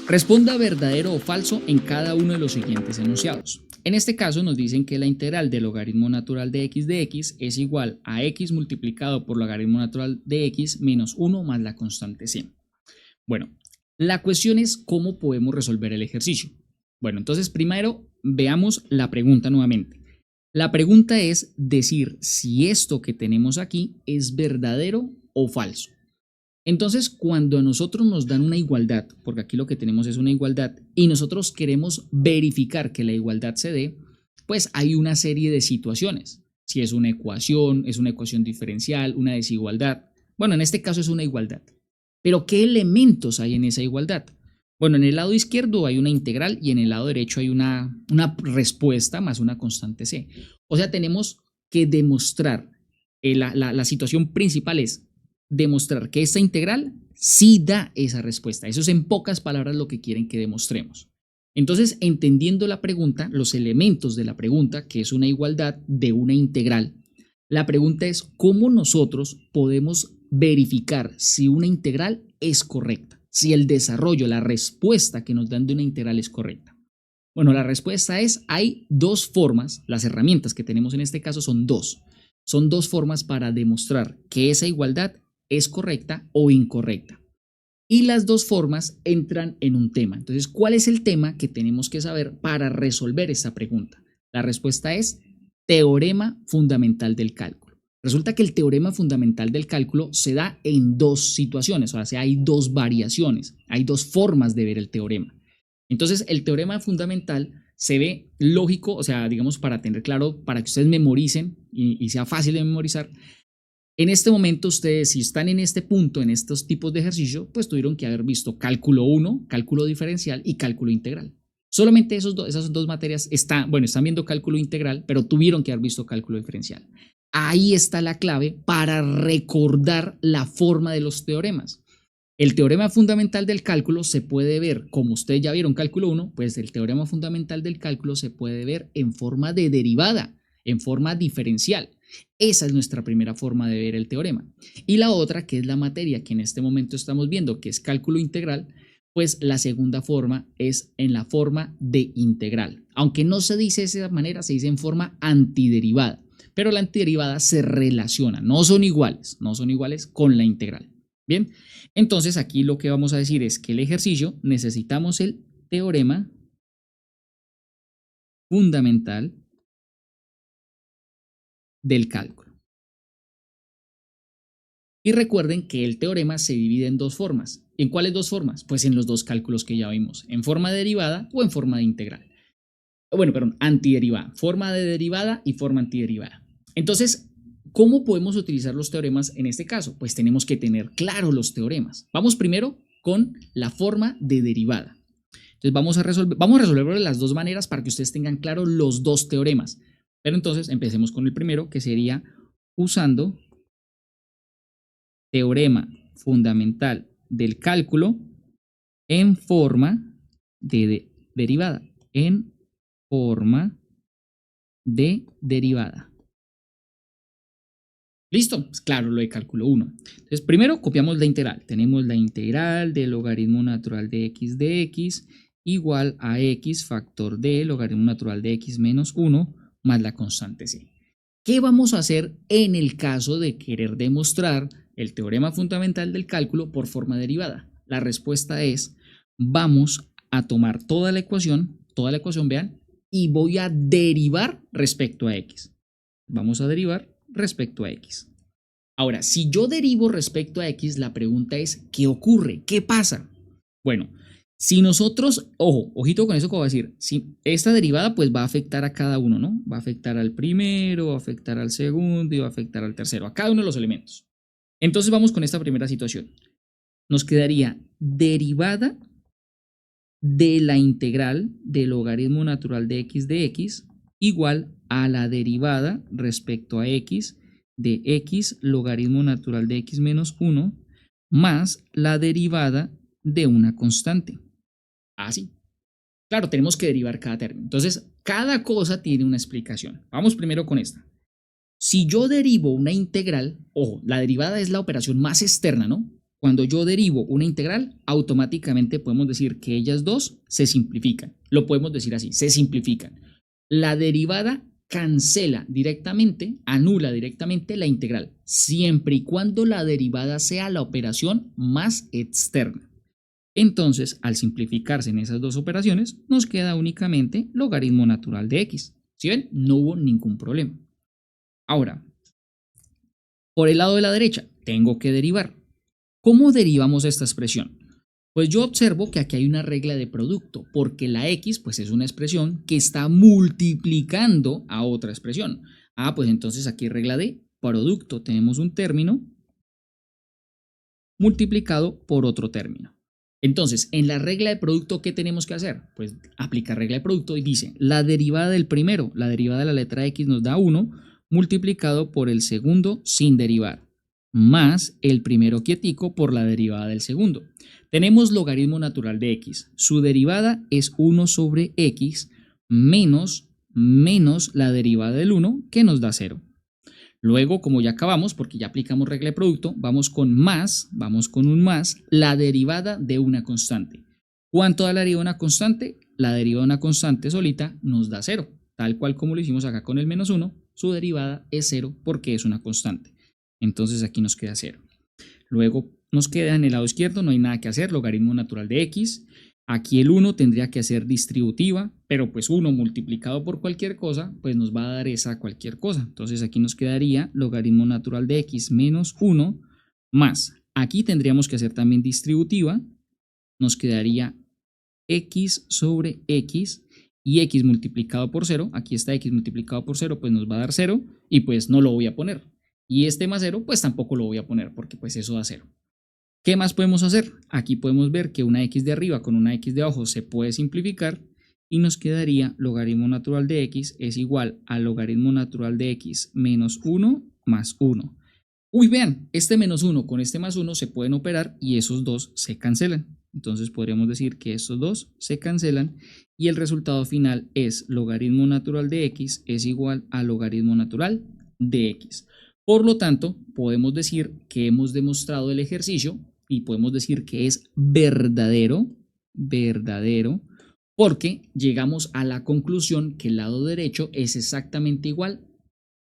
Responda verdadero o falso en cada uno de los siguientes enunciados. En este caso nos dicen que la integral del logaritmo natural de x es igual a x multiplicado por logaritmo natural de x menos 1 más la constante c. Bueno, la cuestión es cómo podemos resolver el ejercicio. Bueno, entonces primero veamos la pregunta nuevamente. La pregunta es decir si esto que tenemos aquí es verdadero o falso. Entonces, cuando a nosotros nos dan una igualdad, porque aquí lo que tenemos es una igualdad, y nosotros queremos verificar que la igualdad se dé, pues hay una serie de situaciones. Si es una ecuación diferencial, una desigualdad. Bueno, en este caso es una igualdad. Pero ¿qué elementos hay en esa igualdad? Bueno, en el lado izquierdo hay una integral y en el lado derecho hay una respuesta más una constante c. O sea, tenemos que demostrar, la situación principal es demostrar que esta integral sí da esa respuesta. Eso es en pocas palabras lo que quieren que demostremos. Entonces, entendiendo la pregunta, los elementos de la pregunta, que es una igualdad de una integral, la pregunta es cómo nosotros podemos verificar si una integral es correcta, si el desarrollo, la respuesta que nos dan de una integral es correcta. Bueno, la respuesta es, hay dos formas, las herramientas que tenemos en este caso son dos. Son dos formas para demostrar que esa igualdad es correcta o incorrecta. Y las dos formas entran en un tema. Entonces, ¿cuál es el tema que tenemos que saber para resolver esa pregunta? La respuesta es teorema fundamental del cálculo. Resulta que el teorema fundamental del cálculo se da en dos situaciones, o sea, hay dos variaciones, hay dos formas de ver el teorema. Entonces, el teorema fundamental se ve lógico, o sea, digamos, para tener claro, para que ustedes memoricen y sea fácil de memorizar. En este momento ustedes, si están en este punto, en estos tipos de ejercicio, pues tuvieron que haber visto cálculo 1, cálculo diferencial y cálculo integral. Solamente esas dos materias están viendo cálculo integral, pero tuvieron que haber visto cálculo diferencial. Ahí está la clave para recordar la forma de los teoremas. El teorema fundamental del cálculo se puede ver, como ustedes ya vieron cálculo 1, pues el teorema fundamental del cálculo se puede ver en forma de derivada, en forma diferencial. Esa es nuestra primera forma de ver el teorema. Y la otra, que es la materia que en este momento estamos viendo, que es cálculo integral, pues la segunda forma es en la forma de integral. Aunque no se dice de esa manera, se dice en forma antiderivada. Pero la antiderivada se relaciona, no son iguales con la integral. Bien, entonces aquí lo que vamos a decir es que el ejercicio necesitamos el teorema fundamental del cálculo. Y recuerden que el teorema se divide en dos formas. ¿En cuáles dos formas? Pues en los dos cálculos que ya vimos, en forma de derivada o en forma de integral. Bueno, perdón, antiderivada, forma de derivada y forma antiderivada. Entonces, ¿cómo podemos utilizar los teoremas en este caso? Pues tenemos que tener claro los teoremas. Vamos primero con la forma de derivada. Entonces vamos a resolverlo de las dos maneras para que ustedes tengan claro los dos teoremas. Pero entonces empecemos con el primero, que sería usando teorema fundamental del cálculo en forma de derivada. En forma de derivada. ¿Listo? Pues claro, lo de cálculo 1. Entonces, primero copiamos la integral. Tenemos la integral del logaritmo natural de x igual a x factor de logaritmo natural de x menos 1 más la constante c. ¿Qué vamos a hacer en el caso de querer demostrar el teorema fundamental del cálculo por forma derivada? La respuesta es, vamos a tomar toda la ecuación, vean, y voy a derivar respecto a x. Vamos a derivar respecto a x. Ahora, si yo derivo respecto a x, la pregunta es, ¿qué ocurre? ¿Qué pasa? Bueno, si nosotros, ojito con eso que voy a decir, si esta derivada pues va a afectar a cada uno, ¿no? Va a afectar al primero, va a afectar al segundo y va a afectar al tercero, a cada uno de los elementos. Entonces vamos con esta primera situación. Nos quedaría derivada de la integral del logaritmo natural de x igual a la derivada respecto a x de x logaritmo natural de x menos 1 más la derivada de una constante. Así. Claro, tenemos que derivar cada término. Entonces, cada cosa tiene una explicación. Vamos primero con esta. Si yo derivo una integral, ojo, la derivada es la operación más externa, ¿no? Cuando yo derivo una integral, automáticamente podemos decir que ellas dos se simplifican. Lo podemos decir así, se simplifican. La derivada cancela directamente, anula directamente la integral, siempre y cuando la derivada sea la operación más externa. Entonces, al simplificarse en esas dos operaciones, nos queda únicamente logaritmo natural de x. ¿Sí ven? No hubo ningún problema. Ahora, por el lado de la derecha, tengo que derivar. ¿Cómo derivamos esta expresión? Pues yo observo que aquí hay una regla de producto, porque la x pues es una expresión que está multiplicando a otra expresión. Pues entonces aquí regla de producto. Tenemos un término multiplicado por otro término. Entonces, en la regla de producto, ¿qué tenemos que hacer? Pues aplicar regla de producto y dice, la derivada del primero, la derivada de la letra x nos da 1, multiplicado por el segundo sin derivar, más el primero quietico por la derivada del segundo. Tenemos logaritmo natural de x. Su derivada es 1 sobre x menos la derivada del 1, que nos da 0. Luego, como ya acabamos, porque ya aplicamos regla de producto, vamos con un más, la derivada de una constante. ¿Cuánto da la derivada de una constante? La derivada de una constante solita nos da 0. Tal cual como lo hicimos acá con el menos 1, su derivada es 0 porque es una constante. Entonces aquí nos queda 0. Luego nos queda en el lado izquierdo, no hay nada que hacer, logaritmo natural de x. Aquí el 1 tendría que ser distributiva, pero pues 1 multiplicado por cualquier cosa, pues nos va a dar esa cualquier cosa. Entonces aquí nos quedaría logaritmo natural de x menos 1 más. Aquí tendríamos que hacer también distributiva, nos quedaría x sobre x y x multiplicado por 0, aquí está x multiplicado por 0, pues nos va a dar 0 y pues no lo voy a poner. Y este más 0, pues tampoco lo voy a poner porque pues eso da 0. ¿Qué más podemos hacer? Aquí podemos ver que una x de arriba con una x de abajo se puede simplificar y nos quedaría logaritmo natural de x es igual a logaritmo natural de x menos 1 más 1. Uy, vean, este menos 1 con este más 1 se pueden operar y esos dos se cancelan. Entonces podríamos decir que estos dos se cancelan y el resultado final es logaritmo natural de x es igual a logaritmo natural de x. Por lo tanto, podemos decir que hemos demostrado el ejercicio y podemos decir que es verdadero, porque llegamos a la conclusión que el lado derecho es exactamente igual,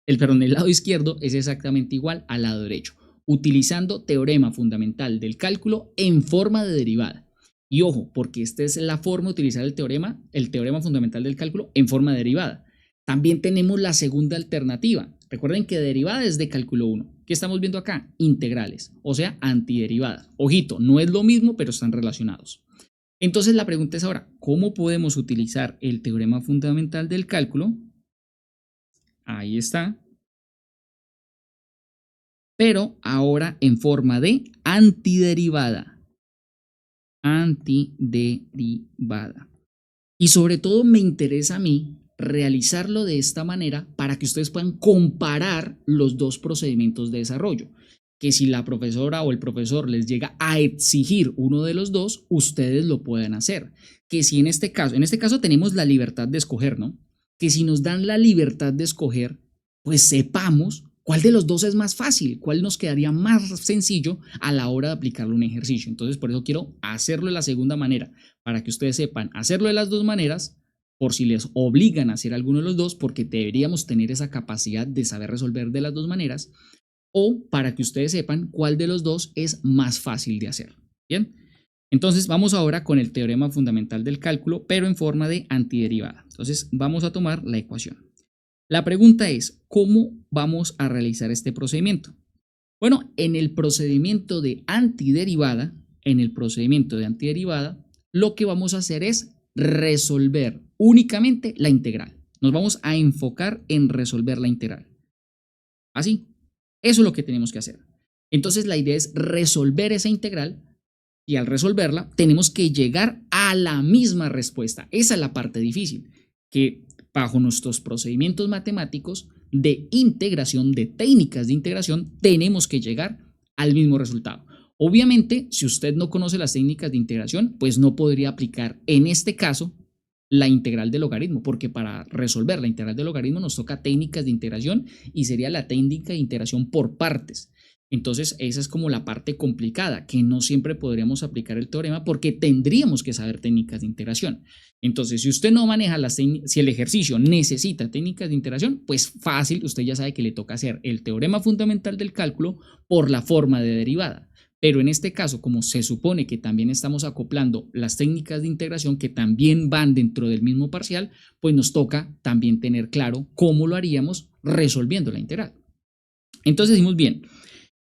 el lado izquierdo es exactamente igual al lado derecho, utilizando teorema fundamental del cálculo en forma de derivada. Y ojo, porque esta es la forma de utilizar el teorema fundamental del cálculo en forma de derivada. También tenemos la segunda alternativa. Recuerden que derivada es de cálculo 1. ¿Qué estamos viendo acá? Integrales, o sea, antiderivadas. Ojito, no es lo mismo, pero están relacionados. Entonces la pregunta es ahora, ¿cómo podemos utilizar el teorema fundamental del cálculo? Ahí está. Pero ahora en forma de antiderivada. Y sobre todo me interesa a mí realizarlo de esta manera para que ustedes puedan comparar los dos procedimientos de desarrollo. Que si la profesora o el profesor les llega a exigir uno de los dos, ustedes lo puedan hacer. Que si en este caso tenemos la libertad de escoger, ¿no? Que si nos dan la libertad de escoger, pues sepamos cuál de los dos es más fácil, cuál nos quedaría más sencillo a la hora de aplicarlo en un ejercicio. Entonces, por eso quiero hacerlo de la segunda manera, para que ustedes sepan hacerlo de las dos maneras, por si les obligan a hacer alguno de los dos, porque deberíamos tener esa capacidad de saber resolver de las dos maneras, o para que ustedes sepan cuál de los dos es más fácil de hacer. Bien, entonces vamos ahora con el teorema fundamental del cálculo, pero en forma de antiderivada. Entonces vamos a tomar la ecuación. La pregunta es, ¿cómo vamos a realizar este procedimiento? Bueno, en el procedimiento de antiderivada, lo que vamos a hacer es resolver únicamente la integral. Nos vamos a enfocar en resolver la integral. Así, eso es lo que tenemos que hacer. Entonces la idea es resolver esa integral y al resolverla tenemos que llegar a la misma respuesta. Esa es la parte difícil, que bajo nuestros procedimientos matemáticos de integración, de técnicas de integración, tenemos que llegar al mismo resultado. Obviamente, si usted no conoce las técnicas de integración, pues no podría aplicar en este caso la integral de logaritmo, porque para resolver la integral de logaritmo nos toca técnicas de integración y sería la técnica de integración por partes. Entonces esa es como la parte complicada, que no siempre podríamos aplicar el teorema porque tendríamos que saber técnicas de integración. Entonces si usted no maneja si el ejercicio necesita técnicas de integración, pues fácil, usted ya sabe que le toca hacer el teorema fundamental del cálculo por la forma de derivada. Pero en este caso, como se supone que también estamos acoplando las técnicas de integración que también van dentro del mismo parcial, pues nos toca también tener claro cómo lo haríamos resolviendo la integral. Entonces decimos bien,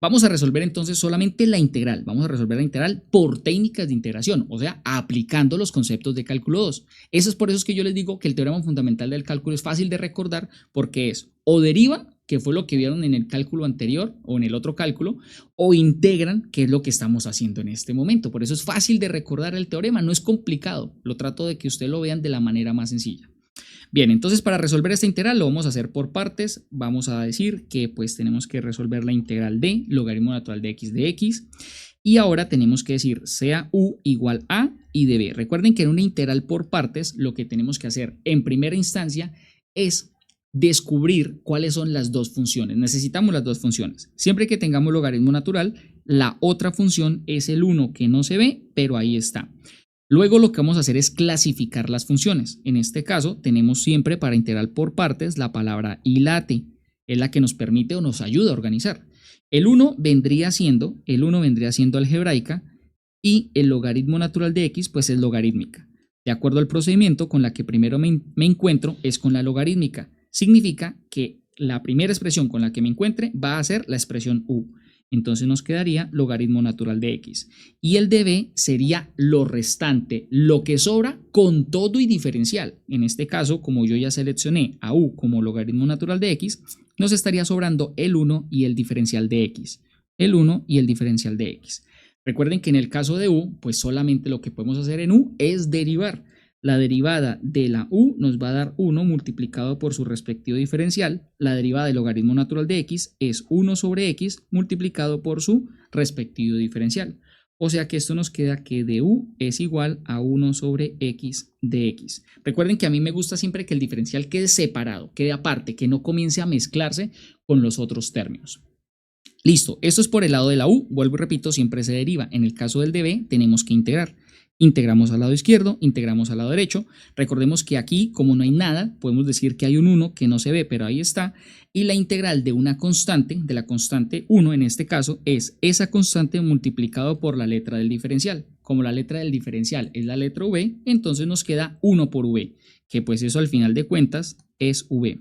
vamos a resolver entonces solamente la integral, vamos a resolver la integral por técnicas de integración, o sea, aplicando los conceptos de cálculo 2. Eso es por eso que yo les digo que el teorema fundamental del cálculo es fácil de recordar porque es o deriva, que fue lo que vieron en el cálculo anterior o en el otro cálculo, o integran, que es lo que estamos haciendo en este momento. Por eso es fácil de recordar el teorema, no es complicado, lo trato de que ustedes lo vean de la manera más sencilla. Bien, entonces para resolver esta integral lo vamos a hacer por partes. Vamos a decir que pues tenemos que resolver la integral de logaritmo natural de x y ahora tenemos que decir sea u igual a y de b. Recuerden que en una integral por partes lo que tenemos que hacer en primera instancia es descubrir cuáles son las dos funciones. Necesitamos las dos funciones. Siempre que tengamos logaritmo natural, la otra función es el 1 que no se ve, pero ahí está. Luego lo que vamos a hacer es clasificar las funciones. En este caso tenemos siempre para integral por partes la palabra y la t, es la que nos permite o nos ayuda a organizar. El 1 vendría siendo algebraica y el logaritmo natural de x pues es logarítmica. De acuerdo al procedimiento, con la que primero me encuentro es con la logarítmica. Significa que la primera expresión con la que me encuentre va a ser la expresión u. Entonces nos quedaría logaritmo natural de x. Y el de b sería lo restante, lo que sobra con todo y diferencial. En este caso, como yo ya seleccioné a u como logaritmo natural de x, nos estaría sobrando el 1 y el diferencial de x. El 1 y el diferencial de x. Recuerden que en el caso de u, pues solamente lo que podemos hacer en u es derivar. La derivada de la u nos va a dar 1 multiplicado por su respectivo diferencial. La derivada del logaritmo natural de x es 1 sobre x multiplicado por su respectivo diferencial. O sea que esto nos queda que de u es igual a 1 sobre x de x. Recuerden que a mí me gusta siempre que el diferencial quede separado, quede aparte, que no comience a mezclarse con los otros términos. Listo, esto es por el lado de la u, vuelvo y repito, siempre se deriva. En el caso del de b tenemos que integrar. Integramos al lado izquierdo, integramos al lado derecho. Recordemos que aquí, como no hay nada, podemos decir que hay un 1 que no se ve, pero ahí está. Y la integral de una constante, de la constante 1 en este caso, es esa constante multiplicado por la letra del diferencial. Como la letra del diferencial es la letra v, entonces nos queda 1 por v, que pues eso al final de cuentas es v.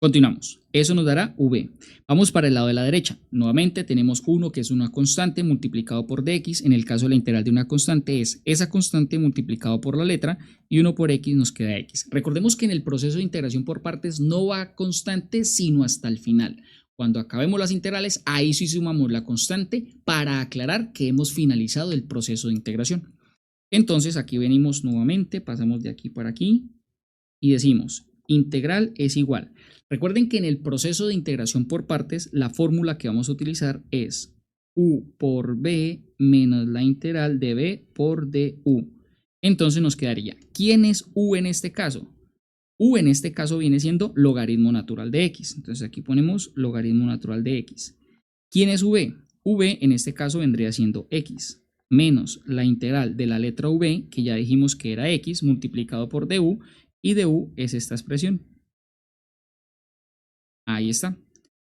Continuamos, eso nos dará v. Vamos para el lado de la derecha. Nuevamente tenemos 1 que es una constante multiplicado por dx. En el caso de la integral de una constante es esa constante multiplicado por la letra y 1 por x nos queda x. Recordemos que en el proceso de integración por partes no va constante sino hasta el final. Cuando acabemos las integrales, ahí sí sumamos la constante para aclarar que hemos finalizado el proceso de integración. Entonces aquí venimos nuevamente, pasamos de aquí para aquí y decimos integral es igual. Recuerden que en el proceso de integración por partes, la fórmula que vamos a utilizar es u por b menos la integral de b por du. Entonces nos quedaría, ¿quién es u en este caso? U en este caso viene siendo logaritmo natural de x. Entonces aquí ponemos logaritmo natural de x. ¿Quién es v? V en este caso vendría siendo x menos la integral de la letra v, que ya dijimos que era x multiplicado por du, y du es esta expresión. Ahí está.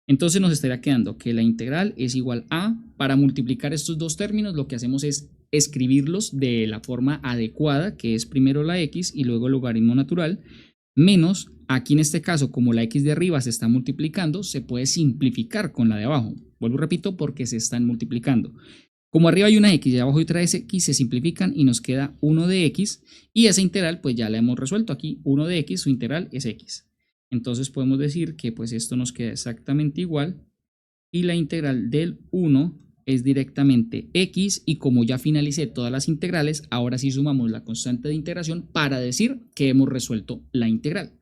Entonces nos estaría quedando que la integral es igual a, para multiplicar estos dos términos, lo que hacemos es escribirlos de la forma adecuada, que es primero la x y luego el logaritmo natural, menos, aquí en este caso, como la x de arriba se está multiplicando, se puede simplificar con la de abajo. Vuelvo y repito, porque se están multiplicando. Como arriba hay una x y abajo hay otra x, se simplifican y nos queda 1 de x, y esa integral pues ya la hemos resuelto aquí, 1 de x, su integral es x. Entonces podemos decir que pues esto nos queda exactamente igual y la integral del 1 es directamente x, y como ya finalicé todas las integrales, ahora sí sumamos la constante de integración para decir que hemos resuelto la integral.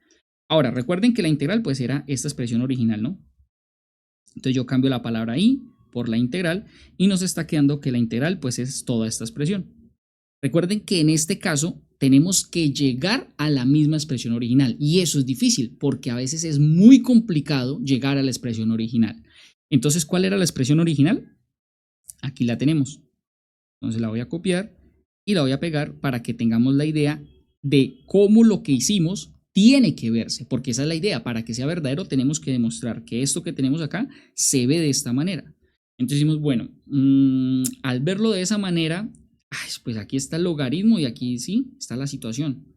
Ahora recuerden que la integral pues era esta expresión original, ¿no? Entonces yo cambio la palabra y por la integral y nos está quedando que la integral pues es toda esta expresión. Recuerden que en este caso tenemos que llegar a la misma expresión original. Y eso es difícil porque a veces es muy complicado llegar a la expresión original. Entonces, ¿cuál era la expresión original? Aquí la tenemos. Entonces la voy a copiar y la voy a pegar para que tengamos la idea de cómo lo que hicimos tiene que verse, porque esa es la idea. Para que sea verdadero tenemos que demostrar que esto que tenemos acá se ve de esta manera. Entonces decimos, bueno, al verlo de esa manera, pues aquí está el logaritmo y aquí sí está la situación.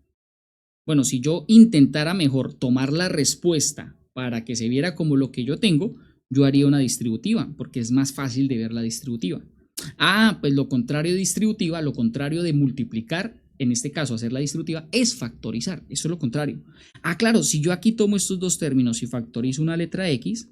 Bueno, si yo intentara mejor tomar la respuesta para que se viera como lo que yo tengo, yo haría una distributiva, porque es más fácil de ver la distributiva. Pues lo contrario de distributiva, lo contrario de multiplicar, en este caso hacer la distributiva, es factorizar. Eso es lo contrario. Claro, si yo aquí tomo estos dos términos y factorizo una letra x,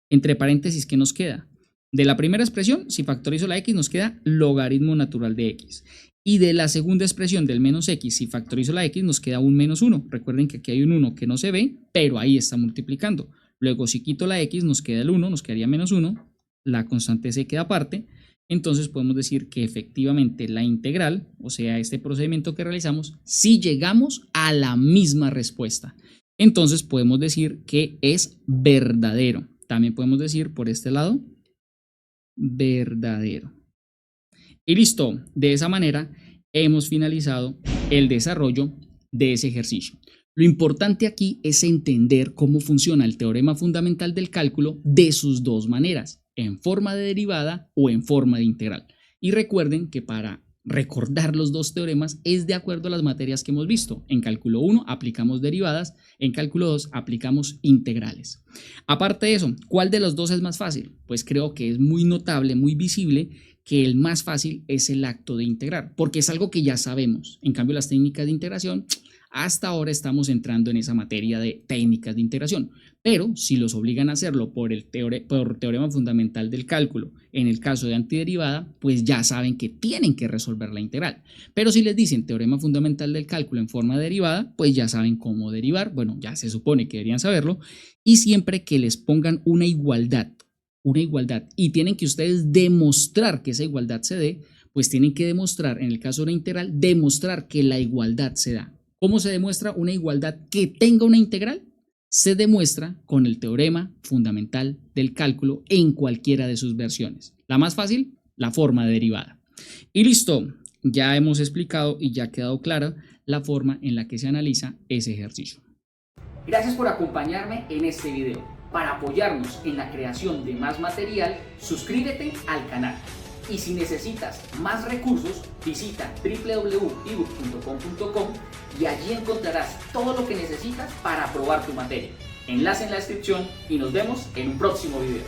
entre paréntesis, ¿qué nos queda? De la primera expresión, si factorizo la x, nos queda logaritmo natural de x. Y de la segunda expresión del menos x, si factorizo la x, nos queda un menos 1. Recuerden que aquí hay un 1 que no se ve, pero ahí está multiplicando. Luego, si quito la x, nos queda el 1, nos quedaría menos 1. La constante se queda aparte. Entonces podemos decir que efectivamente la integral, o sea, este procedimiento que realizamos, sí llegamos a la misma respuesta. Entonces podemos decir que es verdadero. También podemos decir por este lado, verdadero. Y listo, de esa manera hemos finalizado el desarrollo de ese ejercicio. Lo importante aquí es entender cómo funciona el teorema fundamental del cálculo de sus dos maneras, en forma de derivada o en forma de integral. Y recuerden que para recordar los dos teoremas es de acuerdo a las materias que hemos visto. En cálculo 1 aplicamos derivadas, en cálculo 2 aplicamos integrales. Aparte de eso, ¿cuál de los dos es más fácil? Pues creo que es muy notable, muy visible que el más fácil es el acto de integrar, porque es algo que ya sabemos. En cambio, las técnicas de integración, hasta ahora estamos entrando en esa materia de técnicas de integración, pero si los obligan a hacerlo por teorema fundamental del cálculo, en el caso de antiderivada, pues ya saben que tienen que resolver la integral. Pero si les dicen teorema fundamental del cálculo en forma de derivada, pues ya saben cómo derivar, bueno, ya se supone que deberían saberlo, y siempre que les pongan una igualdad, y tienen que ustedes demostrar que esa igualdad se dé, pues tienen que demostrar, en el caso de una integral, demostrar que la igualdad se da. ¿Cómo se demuestra una igualdad que tenga una integral? Se demuestra con el teorema fundamental del cálculo en cualquiera de sus versiones. La más fácil, la forma de derivada. Y listo, ya hemos explicado y ya ha quedado clara la forma en la que se analiza ese ejercicio. Gracias por acompañarme en este video. Para apoyarnos en la creación de más material, suscríbete al canal. Y si necesitas más recursos, visita www.ebook.com.co y allí encontrarás todo lo que necesitas para aprobar tu materia. Enlace en la descripción y nos vemos en un próximo video.